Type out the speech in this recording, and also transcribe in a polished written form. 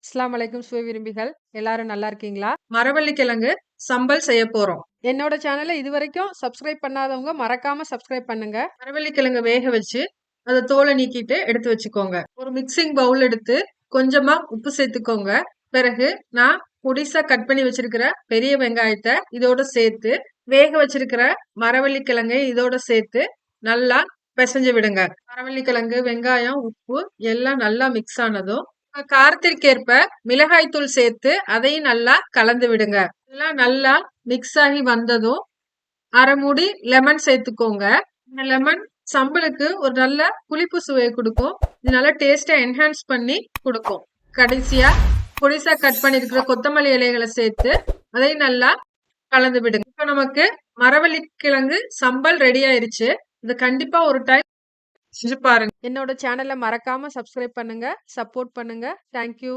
அஸ்ஸலாமு அலைக்கும் சுவை விரும்பிகள் எல்லாரும் நல்லா இருக்கீங்களா? மரவள்ளிக்கிழங்கு சம்பல் செய்ய போறோம். என்னோட சேனலை இதுவரைக்கும் சப்ஸ்கிரைப் பண்ணாதவங்க மறக்காம சப்ஸ்கிரைப் பண்ணுங்க. மரவள்ளிக்கிழங்கு வேக வச்சு அத தோலை நீக்கிட்டு எடுத்து வச்சுக்கோங்க. ஒரு மிக்சிங் பவுல் எடுத்து கொஞ்சமா உப்பு சேர்த்துக்கோங்க. பிறகு நான் பொடிசா கட் பண்ணி வச்சிருக்கிற பெரிய வெங்காயத்தை இதோட சேர்த்து வேக வச்சிருக்கிற மரவள்ளிக்கிழங்கை இதோட சேர்த்து நல்லா பிசைஞ்சு விடுங்க. மரவள்ளிக்கிழங்கு, வெங்காயம், உப்பு எல்லாம் நல்லா மிக்ஸ் ஆனதும் காரத்திற்கேற்ப மிளகாய் தூள் சேர்த்து அதையும் நல்லா கலந்து விடுங்க. எல்லாம் நல்லா மிக்ஸ் ஆகி வந்ததும் அரை மூடி லெமன் சேர்த்துக்கோங்க. இந்த லெமன் சம்பலுக்கு ஒரு நல்ல புளிப்பு சுவையை கொடுக்கும். இது நல்லா டேஸ்டை என்ஹான்ஸ் பண்ணி கொடுக்கும். கடைசியா பொடிசா கட் பண்ணிருக்கிற கொத்தமல்லி இலைகளை சேர்த்து அதை நல்லா கலந்து விடுங்க. இப்ப நமக்கு மரவள்ளி கிழங்கு சம்பல் ரெடி ஆயிருச்சு. இது கண்டிப்பா ஒரு டைம் செஞ்சு பாருங்க. என்னோட சேனலை மறக்காம சப்ஸ்கிரைப் பண்ணுங்க, சப்போர்ட் பண்ணுங்க. தேங்க்யூ.